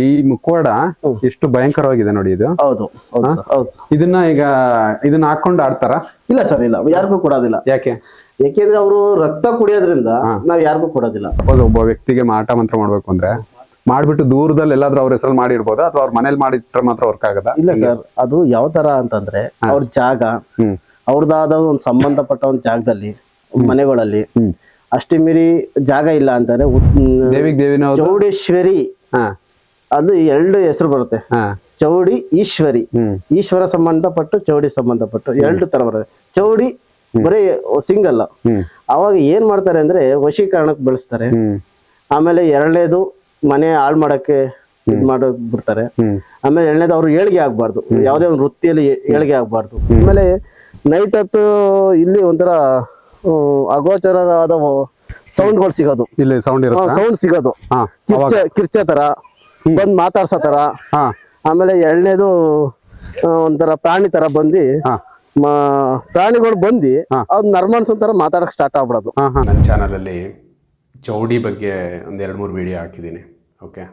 ಈ ಮುಖವಾಡ ಎಷ್ಟು ಭಯಂಕರವಾಗಿದೆ ನೋಡಿ ಇದು. ಹೌದು ಹೌದು. ಇದನ್ನ ಹಾಕೊಂಡು ಆಡ್ತಾರ? ಇಲ್ಲ ಸರ್, ಇಲ್ಲ, ಯಾರಿಗೂ ಕೊಡೋದಿಲ್ಲ. ಯಾಕೆಂದ್ರೆ ಅವರು ರಕ್ತ ಕುಡಿಯೋದ್ರಿಂದ ನಾವ್ ಯಾರಿಗೂ ಕೊಡೋದಿಲ್ಲ. ಒಬ್ಬ ವ್ಯಕ್ತಿಗೆ ಮಾಟ ಮಂತ್ರ ಮಾಡ್ಬೇಕು ಅಂದ್ರೆ ಮಾಡ್ಬಿಟ್ಟು ದೂರದಲ್ಲಿ ಎಲ್ಲಾದ್ರೂ ಅವ್ರ ಹೆಸರು ಮಾಡಿರ್ಬೋದಾ ಅಥವಾ ಅವ್ರ ಮನೇಲಿ ಮಾಡಿಟ್ರೆ ಮಾತ್ರ ವರ್ಕ್ ಆಗದ? ಇಲ್ಲ ಸರ್, ಅದು ಯಾವ ತರ ಅಂತಂದ್ರೆ ಅವ್ರ ಜಾಗ, ಅವ್ರದಾದ ಒಂದು ಸಂಬಂಧಪಟ್ಟ ಒಂದು ಜಾಗದಲ್ಲಿ ಮನೆಗಳಲ್ಲಿ ಅಷ್ಟೇ ಮೀರಿ ಜಾಗ ಇಲ್ಲ ಅಂತಂದ್ರೆ ಚೌಡೇಶ್ವರಿ, ಅದು 2 ಹೆಸರು ಬರುತ್ತೆ. ಚೌಡಿ, ಈಶ್ವರಿ. ಈಶ್ವರ ಸಂಬಂಧಪಟ್ಟು ಚೌಡಿ ಸಂಬಂಧಪಟ್ಟು 2 ತರ ಬರುತ್ತೆ. ಚೌಡಿ ಬರೀ ಸಿಂಗಲ್. ಅವಾಗ ಏನ್ ಮಾಡ್ತಾರೆ ಅಂದ್ರೆ ವಶೀಕರಣಕ್ಕೆ ಬಳಸ್ತಾರೆ. ಆಮೇಲೆ 2ನೇದು ಮನೆ ಹಾಳು ಮಾಡಕ್ಕೆ ಬಿಡ್ತಾರೆ. ಆಮೇಲೆ 2ನೇದು ಅವ್ರು ಏಳಿಗೆ ಆಗ್ಬಾರ್ದು, ಯಾವ್ದೇ ಒಂದು ವೃತ್ತಿಯಲ್ಲಿ ಏಳಿಗೆ ಆಗ್ಬಾರ್ದು. ಆಮೇಲೆ ನೈಟ್ ಹೊತ್ತು ಇಲ್ಲಿ ಒಂಥರ ಅಗೋಚರವಾದ ಸೌಂಡ್ಗಳು ಸಿಗೋದು, ಇಲ್ಲಿ ಸೌಂಡ್ ಸಿಗೋದು, ಕಿರ್ಚ ತರ ಬಂದ್ ಮಾತಾಡ್ಸೋ ತರ. ಆಮೇಲೆ 2ನೇದು ಒಂಥರ ಪ್ರಾಣಿ ತರ ಬಂದು ಪ್ರಾಣಿಗಳು ಬಂದು ಅದ್ ನರ್ಮನ್ಸ್ ತರ ಮಾತಾಡಕ್ ಸ್ಟಾರ್ಟ್ ಆಗ್ಬಿಡೋದು. ನನ್ನ ಚಾನಲ್ ಅಲ್ಲಿ ಚೌಡಿ ಬಗ್ಗೆ ಒಂದು 2-3 ವಿಡಿಯೋ ಹಾಕಿದ್ದೀನಿ. ಓಕೆ,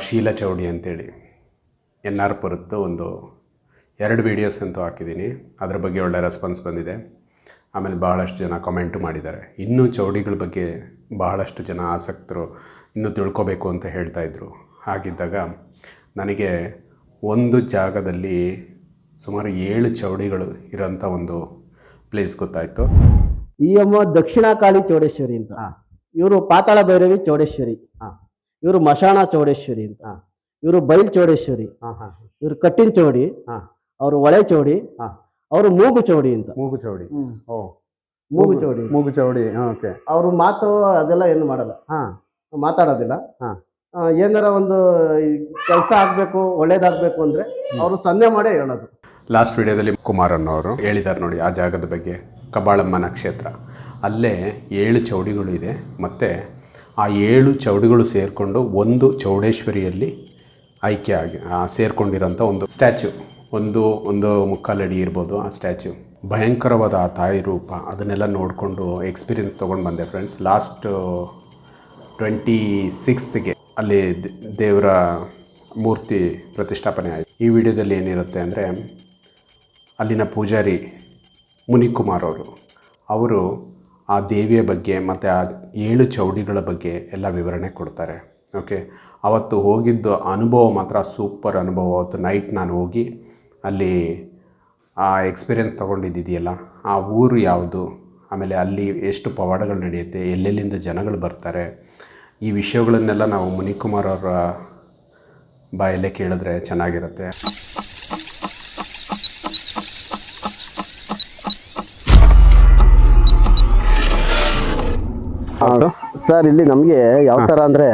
ಶೀಲ ಚೌಡಿ ಅಂತೇಳಿ NR ಪುರದ್ದು ಒಂದು 2 ವಿಡಿಯೋಸ್ ಅಂತೂ ಹಾಕಿದ್ದೀನಿ. ಅದ್ರ ಬಗ್ಗೆ ಒಳ್ಳೆ ರೆಸ್ಪಾನ್ಸ್ ಬಂದಿದೆ. ಆಮೇಲೆ ಬಹಳಷ್ಟು ಜನ ಕಮೆಂಟು ಮಾಡಿದ್ದಾರೆ. ಇನ್ನೂ ಚೌಡಿಗಳ ಬಗ್ಗೆ ಬಹಳಷ್ಟು ಜನ ಆಸಕ್ತರು ಇನ್ನೂ ತಿಳ್ಕೊಬೇಕು ಅಂತ ಹೇಳ್ತಾಯಿದ್ರು. ಹಾಗಿದ್ದಾಗ ನನಗೆ ಒಂದು ಜಾಗದಲ್ಲಿ ಸುಮಾರು 7 ಚೌಡಿಗಳು ಇರೋಂಥ ಒಂದು ಪ್ಲೇಸ್ ಗೊತ್ತಾಯಿತು. ಈ ಅಮ್ಮ ದಕ್ಷಿಣ ಕಾಳಿ ಚೌಡೇಶ್ವರಿ ಅಂತ, ಇವರು ಪಾತಾಳ ಭೈರವಿ ಚೌಡೇಶ್ವರಿ, ಇವರು ಮಶಾಣ ಚೌಡೇಶ್ವರಿ ಅಂತ, ಇವರು ಬೈಲ್ ಚೌಡೇಶ್ವರಿ, ಇವರು ಕಟ್ಟಿನ ಚೌಡಿ, ಅವರು ಒಳೆ ಚೌಡಿ, ಅವರು ಮೂಗು ಚೌಡಿ ಅಂತ. ಮೂಗು ಚೌಡಿ, ಮೂಗು ಚೌಡಿ. ಅವರು ಮಾತು ಅದೆಲ್ಲ ಏನು ಮಾಡಲ್ಲ, ಮಾತಾಡೋದಿಲ್ಲ. ಏನಾರ ಒಂದು ಕೆಲಸ ಆಗ್ಬೇಕು, ಒಳ್ಳೇದಾಗ್ಬೇಕು ಅಂದ್ರೆ ಅವರು ಸನ್ನೆ ಮಾಡೇ ಹೇಳೋದು. ಲಾಸ್ಟ್ ವಿಡಿಯೋದಲ್ಲಿ ಕುಮಾರ್ ಅನ್ನೋರು ಹೇಳಿದ್ದಾರೆ ನೋಡಿ ಆ ಜಾಗದ ಬಗ್ಗೆ, ಕಬ್ಬಾಳಮ್ಮನ ಕ್ಷೇತ್ರ. ಅಲ್ಲೇ 7 ಚೌಡಿಗಳು ಇದೆ. ಮತ್ತು ಆ 7 ಚೌಡಿಗಳು ಸೇರಿಕೊಂಡು ಒಂದು ಚೌಡೇಶ್ವರಿಯಲ್ಲಿ ಐಕ್ಯ ಆಗಿ ಸೇರ್ಕೊಂಡಿರೋಂಥ ಒಂದು ಸ್ಟ್ಯಾಚ್ಯು, ಒಂದು ಮುಕ್ಕಾಲಡಿ ಇರ್ಬೋದು ಆ ಸ್ಟ್ಯಾಚ್ಯು. ಭಯಂಕರವಾದ ಆ ತಾಯಿ ರೂಪ, ಅದನ್ನೆಲ್ಲ ನೋಡಿಕೊಂಡು ಎಕ್ಸ್ಪೀರಿಯನ್ಸ್ ತೊಗೊಂಡು ಬಂದೆ ಫ್ರೆಂಡ್ಸ್. ಲಾಸ್ಟ್ 26ಗೆ ಅಲ್ಲಿ ದೇವರ ಮೂರ್ತಿ ಪ್ರತಿಷ್ಠಾಪನೆ ಆಯಿತು. ಈ ವಿಡಿಯೋದಲ್ಲಿ ಏನಿರುತ್ತೆ ಅಂದರೆ ಅಲ್ಲಿನ ಪೂಜಾರಿ ಮುನಿಕುಮಾರ್ ಅವರು ಆ ದೇವಿಯ ಬಗ್ಗೆ ಮತ್ತು ಆ 7 ಚೌಡಿಗಳ ಬಗ್ಗೆ ಎಲ್ಲ ವಿವರಣೆ ಕೊಡ್ತಾರೆ. ಓಕೆ, ಅವತ್ತು ಹೋಗಿದ್ದು ಅನುಭವ ಮಾತ್ರ ಸೂಪರ್ ಅನುಭವ. ಅವತ್ತು ನೈಟ್ ನಾನು ಹೋಗಿ ಅಲ್ಲಿ ಆ ಎಕ್ಸ್ಪೀರಿಯೆನ್ಸ್ ತೊಗೊಂಡಿದ್ದಿದೆಯಲ್ಲ, ಆ ಊರು ಯಾವುದು, ಆಮೇಲೆ ಅಲ್ಲಿ ಎಷ್ಟು ಪವಾಡಗಳು ನಡೆಯುತ್ತೆ, ಎಲ್ಲೆಲ್ಲಿಂದ ಜನಗಳು ಬರ್ತಾರೆ, ಈ ವಿಷಯಗಳನ್ನೆಲ್ಲ ನಾವು ಮುನಿಕುಮಾರ್ ಅವರ ಬಾಯಲ್ಲೇ ಕೇಳಿದ್ರೆ ಚೆನ್ನಾಗಿರುತ್ತೆ. ಸರ್, ಇಲ್ಲಿ ನಮ್ಗೆ ಯಾವ ತರ ಅಂದ್ರೆ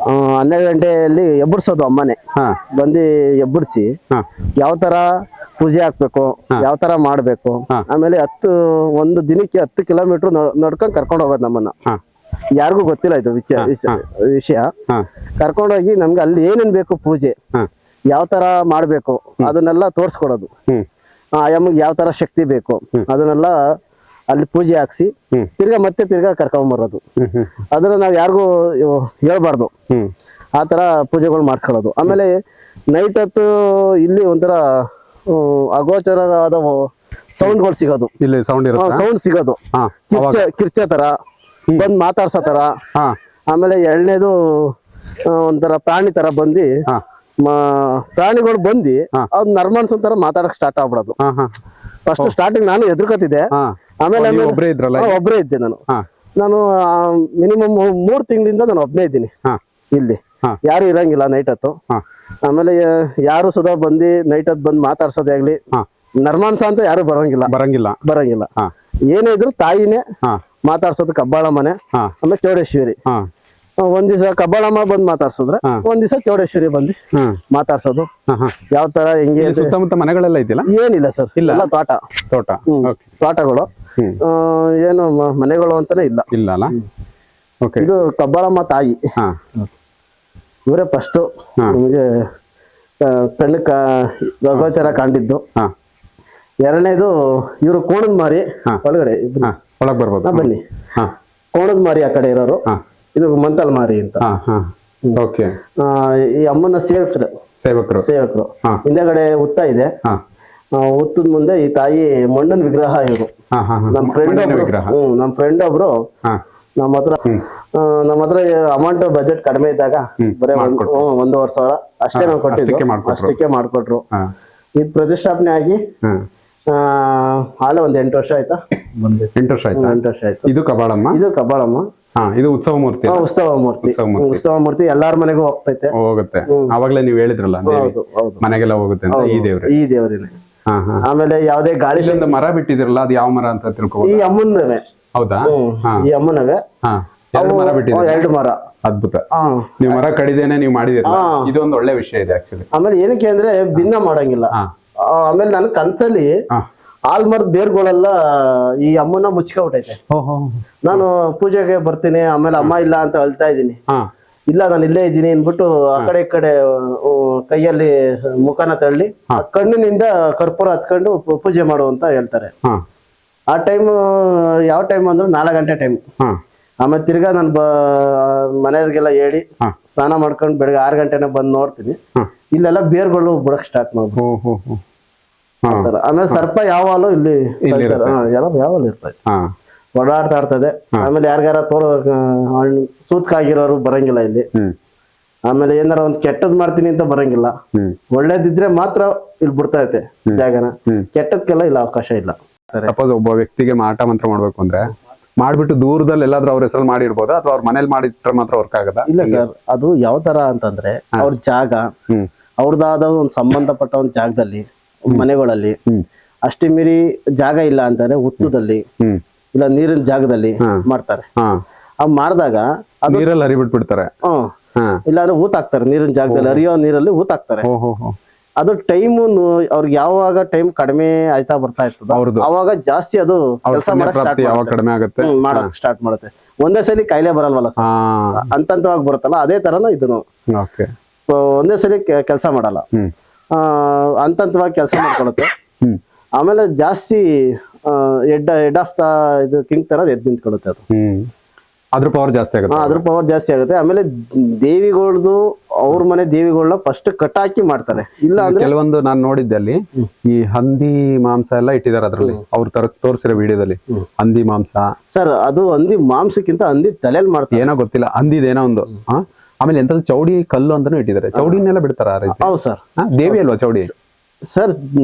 12 ಗಂಟೆಯಲ್ಲಿ ಎಬ್ಬರ್ಸೋದು ಅಮ್ಮನೆ ಬಂದು ಎಬ್ಬರಿಸಿ ಯಾವ ತರ ಪೂಜೆ ಹಾಕ್ಬೇಕು, ಯಾವ ತರ ಮಾಡ್ಬೇಕು. ಆಮೇಲೆ ಒಂದು ದಿನಕ್ಕೆ 10 ಕಿಲೋಮೀಟರ್ ನಡ್ಕೊಂಡು ಕರ್ಕೊಂಡು ಹೋಗೋದು ನಮ್ಮನ್ನ. ಯಾರಿಗೂ ಗೊತ್ತಿಲ್ಲ ಇದು ವಿಷಯ. ಕರ್ಕೊಂಡೋಗಿ ನಮ್ಗೆ ಅಲ್ಲಿ ಏನೇನ್ ಬೇಕು ಪೂಜೆ, ಯಾವ ತರ ಮಾಡ್ಬೇಕು ಅದನ್ನೆಲ್ಲ ತೋರ್ಸ್ಕೊಡೋದು. ಅಮ್ಮಗ್ ಯಾವ ತರ ಶಕ್ತಿ ಬೇಕು ಅದನ್ನೆಲ್ಲ ಅಲ್ಲಿ ಪೂಜೆ ಹಾಕ್ಸಿ ತಿರ್ಗಾ ಕರ್ಕೊಂಬರೋದು. ಅದನ್ನ ನಾವ್ ಯಾರಿಗೂ ಹೇಳ್ಬಾರ್ದು, ಆ ತರ ಪೂಜೆಗಳು ಮಾಡಿಸ್ಕೊಳ್ಳೋದು. ಆಮೇಲೆ ನೈಟ್ ಹೊತ್ತು ಇಲ್ಲಿ ಒಂಥರ ಅಗೋಚರವಾದ ಸೌಂಡ್ಗಳು ಸಿಗೋದು, ಇಲ್ಲಿ ಸೌಂಡ್ ಸಿಗೋದು, ಕಿರ್ಚ ತರ ಬಂದ್ ಮಾತಾಡ್ಸೋ ತರ. ಆಮೇಲೆ 2ನೇದು ಒಂಥರ ಪ್ರಾಣಿ ತರ ಬಂದು ಪ್ರಾಣಿಗಳು ಬಂದು ಅದ್ ನರ್ಮನ್ಸ್ ತರ ಮಾತಾಡಕ್ ಸ್ಟಾರ್ಟ್ ಆಗ್ಬಿಡೋದು. ಫಸ್ಟ್ ಸ್ಟಾರ್ಟಿಂಗ್ ನಾನು ಎದುರ್ಕತ್ತಿದ್ದೆ. ಆಮೇಲೆ ಒಬ್ಬರೇ ಇದ್ದೆ ನಾನು ಮಿನಿಮಮ್ 3 ತಿಂಗಳಿಂದ ನಾನು ಒಬ್ಬನೇ ಇದ್ದೀನಿ ಇಲ್ಲಿ. ಯಾರು ಇರಂಗಿಲ್ಲ ನೈಟ್ ಹೊತ್ತು. ಆಮೇಲೆ ಯಾರು ಸುಧಾ ಬಂದು ನೈಟ್ ಹೊತ್ತು ಬಂದು ಮಾತಾಡ್ಸೋದೇ ಆಗ್ಲಿ, ನರ್ಮಾನ್ಸ ಅಂತ ಯಾರು ಬರಂಗಿಲ್ಲ. ಏನೇ ಇದ್ರು ತಾಯಿನೇ ಮಾತಾಡ್ಸೋದು. ಕಬ್ಬಾಳಮ್ಮನೆ, ಆಮೇಲೆ ಚೌಡೇಶ್ವರಿ. ಒಂದ್ ದಿವಸ ಕಬ್ಬಾಳಮ್ಮ ಬಂದ್ ಮಾತಾಡ್ಸಿದ್ರೆ, ಒಂದ್ ದಿವಸ ಚೌಡೇಶ್ವರಿ ಬಂದು ಮಾತಾಡ್ಸೋದು. ಯಾವ ತರ ಹೆಂಗೆ ಸುತ್ತಮುತ್ತ ಮನೆಗಳೆಲ್ಲ ಐತಿಲ್ಲ? ಏನಿಲ್ಲ ಸರ್, ಎಲ್ಲ ತೋಟಗಳು. ಏನು ಮನೆಗಳು ಅಂತಾನೆ ಇಲ್ಲ. ಇದು ಕಬ್ಬಾಳಮ್ಮ ತಾಯಿ. ಇವರೇ ಫಸ್ಟ್ ನಮಗೆ ಕಣ್ಣು ಗೋಚರ ಕಂಡಿದ್ದು. 2ನೇದು ಇವರು ಕೋಣದ ಮಾರಿ, ಒಳಗಡೆ ಒಳಗ್ ಬರ್ಬೋದು, ಬನ್ನಿ. ಕೋಣದ ಮಾರಿ ಆ ಕಡೆ ಇರೋರು, ಇದು ಮಂತಲ್ ಮಾರಿ ಅಂತ. ಓಕೆ. ಈ ಅಮ್ಮನ ಸೇವಕರು ಸೇವಕರು. ಹಾ. ಹಿಂದೆಗಡೆ ಹುತ್ತ ಇದೆ. ಹಾ. ಹುತ್ತದ ಮುಂದೆ ಈ ತಾಯಿ ಮಣ್ಣನ ವಿಗ್ರಹ ಇವರು. ನಮ್ಮ ಫ್ರೆಂಡ್ ಒಬ್ರು ಹಾ. ನಮ್ಮ ಹತ್ರ ಅಮೌಂಟ್ ಬಜೆಟ್ ಕಡಿಮೆ ಇದ್ದಾಗ ಬರೀ 1,500,000 ಅಷ್ಟೇ ನಾವು ಕೊಟ್ಟಿದ್ದು, ಅಷ್ಟಕ್ಕೆ ಮಾಡ್ಕೊಟ್ರು. ಇದು ಪ್ರತಿಷ್ಠಾಪನೆ ಆಗಿ ಹಾಲೆ ಒಂದ್ 8 ವರ್ಷ ಆಯ್ತಾ. 8 ವರ್ಷ ಆಯ್ತು. 8 ವರ್ಷ ಆಯ್ತು. ಇದು ಕಬಾಳಮ್ಮ. ಇದು ಕಬಾಳಮ್ಮ. ಇದು ಉತ್ಸವ ಮೂರ್ತಿ. ಉತ್ಸವ ಮೂರ್ತಿ ಎಲ್ಲಾರ ಮನೆಗೂ ಹೋಗುತ್ತೆ. ಅವಾಗ್ಲೇ ನೀವ್ ಹೇಳಿದ್ರಲ್ಲ ಮನೆಗೆಲ್ಲ ಹೋಗುತ್ತೆ ಅಂತ. ಈ ದೇವ್ರಿನ. ಆಮೇಲೆ ಯಾವ್ದೇ ಗಾಳಿ ಮರ ಬಿಟ್ಟಿದಿರಲ್ಲ, ಅದು ಯಾವ ಮರ ಅಂತ ತಿಳ್ಕೊ. ಈ ಅಮ್ಮನವೇ. ಹೌದಾ? ಈ ಅಮ್ಮನವೇ. 2 ಮರ ಬಿಟ್ಟಿದ್ದೀರಾ? 2 ಮರ. ಅದ್ಭುತ. ನೀವು ಮರ ಕಡಿದೇನೆ ನೀವು ಮಾಡಿದಿರಲ್ಲ, ಇದೊಂದು ಒಳ್ಳೆ ವಿಷಯ ಇದೆ ಆಕ್ಚುಲಿ. ಆಮೇಲೆ ಏನಕ್ಕೆ ಅಂದ್ರೆ ಭಿನ್ನ ಮಾಡಂಗಿಲ್ಲ. ಆಮೇಲೆ ನನ್ ಕನ್ಸಲ್ಲಿ ಆಲ್ಮರದ ಬೇರ್ಗಳೆಲ್ಲ ಈ ಅಮ್ಮನ ಮುಚ್ಕೊಂಡ್ಬಿಟ್ಟೈತೆ. ನಾನು ಪೂಜೆಗೆ ಬರ್ತೀನಿ, ಆಮೇಲೆ ಅಮ್ಮ ಇಲ್ಲ ಅಂತ ಅಳ್ತಾ ಇದ್ದೀನಿ. ಇಲ್ಲ ನಾನು ಇಲ್ಲೇ ಇದ್ದೀನಿ ಅನ್ಬಿಟ್ಟು ಆ ಕಡೆ ಈ ಕಡೆ ಕೈಯಲ್ಲಿ ಮುಖನ ತಳ್ಳಿ ಕಣ್ಣಿನಿಂದ ಕರ್ಪೂರ ಹತ್ಕೊಂಡು ಪೂಜೆ ಮಾಡು ಅಂತ ಹೇಳ್ತಾರೆ. ಆ ಟೈಮ್ ಯಾವ ಟೈಮ್ ಅಂದ್ರೆ 4 ಗಂಟೆ ಟೈಮ್. ಆಮೇಲೆ ತಿರ್ಗಾ ನಾನು ಮನೆಯವ್ರಿಗೆಲ್ಲ ಹೇಳಿ ಸ್ನಾನ ಮಾಡ್ಕೊಂಡು ಬೆಳಗ್ಗೆ 6 ಗಂಟೆನ ಬಂದು ನೋಡ್ತೀನಿ, ಇಲ್ಲೆಲ್ಲ ಬೇರ್ಗಳು ಬಿಡಕ್ ಸ್ಟಾರ್ಟ್ ಮಾಡ್ಬೋದು. ಆಮೇಲೆ ಸರ್ಪ ಯಾವಾಗಲೂ ಇಲ್ಲಿ ಯಾವಾಗಲೂ ಇರ್ತದೆ, ಓಡಾಡ್ತಾ ಇರ್ತದೆ. ಆಮೇಲೆ ಯಾರಿಗಾರ ಸೂತ್ಕಾಗಿರೋರು ಬರಂಗಿಲ್ಲ ಇಲ್ಲಿ. ಆಮೇಲೆ ಏನಾರ ಒಂದ್ ಕೆಟ್ಟದ್ ಮಾಡ್ತೀನಿ ಅಂತ ಬರಂಗಿಲ್ಲ. ಒಳ್ಳೇದಿದ್ರೆ ಮಾತ್ರ ಇಲ್ಲಿ ಬಿಡ್ತಾ ಐತೆ ಜಾಗನ, ಕೆಟ್ಟದ್ಕೆಲ್ಲ ಇಲ್ಲ ಅವಕಾಶ ಇಲ್ಲ. ಸಪೋಸ್ ಒಬ್ಬ ವ್ಯಕ್ತಿಗೆ ಮಾಟ ಮಂತ್ರ ಮಾಡ್ಬೇಕು ಅಂದ್ರೆ ಮಾಡ್ಬಿಟ್ಟು ದೂರದಲ್ಲಿ ಎಲ್ಲಾದ್ರೂ ಅವ್ರ ಹೆಸರು ಮಾಡಿರ್ಬೋದಾ, ಅಥವಾ ಅವ್ರ ಮನೇಲಿ ಮಾಡಿಟ್ರೆ ಮಾತ್ರ ವರ್ಕ್ ಆಗದ? ಇಲ್ಲ ಸರ್, ಅದು ಯಾವ ತರ ಅಂತಂದ್ರೆ ಅವ್ರ ಜಾಗ, ಅವ್ರದಾದ ಒಂದ್ ಸಂಬಂಧಪಟ್ಟ ಒಂದ್ ಜಾಗದಲ್ಲಿ ಮನೆಗಳಲ್ಲಿ ಅಷ್ಟೇ ಮೀರಿ ಜಾಗ ಇಲ್ಲ ಅಂತಂದ್ರೆ ಹುತ್ತದಲ್ಲಿ ಇಲ್ಲ ನೀರಿನ ಜಾಗದಲ್ಲಿ ಮಾಡ್ತಾರೆ. ಅವ್ ಮಾಡಿದಾಗ ಅದು ನೀರಲ್ಲಿ ಹರಿಬಿಟ್ಬಿಡ್ತಾರೆ. ಇಲ್ಲಾಂದ್ರೆ ಊತಾಕ್ತಾರೆ, ನೀರಿನ ಜಾಗದಲ್ಲಿ ಹರಿಯೋ ನೀರಲ್ಲಿ ಊತಾಕ್ತಾರೆ. ಅದು ಟೈಮ್ ಅವ್ರಿಗೆ ಯಾವಾಗ ಟೈಮ್ ಕಡಿಮೆ ಆಯ್ತಾ ಬರ್ತಾ ಇರ್ತದ ಅವಾಗ ಜಾಸ್ತಿ ಅದು ಕೆಲಸ ಮಾಡಕ್ ಸ್ಟಾರ್ಟ್ ಮಾಡುತ್ತೆ. ಒಂದೇ ಸಲ ಕಾಯಿಲೆ ಬರಲ್ವಲ್ಲ, ಹಂತವಾಗಿ ಬರುತ್ತಲ್ಲ, ಅದೇ ತರನ ಇದನ್ನು ಒಂದೇ ಸಲ ಕೆಲಸ ಮಾಡಲ್ಲ, ಹಂತವಾಗಿ ಕೆಲಸ ಮಾಡ್ಕೊಳುತ್ತೆ. ಆಮೇಲೆ ಜಾಸ್ತಿ ಹೆಡ್ ಆಫ್ ದ ಇದು ಕಿಂಗ್ ತರ ಎದ್ದು ನಿಂತ್ಕೊಳ್ಳುತ್ತೆ. ಅದು ಅದ್ರ ಪವರ್ ಜಾಸ್ತಿ ಆಗುತ್ತೆ. ಅದ್ರ ಪವರ್ ಜಾಸ್ತಿ ಆಗುತ್ತೆ. ಆಮೇಲೆ ದೇವಿಗಳದ್ದು ಅವ್ರ ಮನೆ ದೇವಿಗಳನ್ನ ಫಸ್ಟ್ ಕಟ್ ಹಾಕಿ ಮಾಡ್ತಾರೆ. ಇಲ್ಲ ಅಂದ್ರೆ ಕೆಲವೊಂದು ನಾನು ನೋಡಿದ್ದೆ ಅಲ್ಲಿ ಈ ಹಂದಿ ಮಾಂಸ ಎಲ್ಲ ಇಟ್ಟಿದ್ದಾರೆ ಅದ್ರಲ್ಲಿ, ಅವ್ರ ತೋರಿಸಿರೋ ವಿಡಿಯೋದಲ್ಲಿ ಹಂದಿ ಮಾಂಸ. ಸರ್ ಅದು ಹಂದಿ ಮಾಂಸಕ್ಕಿಂತ ಹಂದಿ ತಲೆಯಲ್ಲಿ ಮಾಡ್ತಾರೆ, ಏನೋ ಗೊತ್ತಿಲ್ಲ, ಹಂದಿದೇನೋ ಒಂದು. ಆಮೇಲೆ ಎಂತದ್ದು ಚೌಡಿ ಕಲ್ಲು ಅಂತಾನು ಇಟ್ಟಿದ್ದಾರೆ. ಚೌಡಿನೆಲ್ಲ ಬಿಡ್ತಾರ? ಹೌದು ಸರ್. ದೇವಿ ಅಲ್ವಾ ಚೌಡಿ? ಸರ್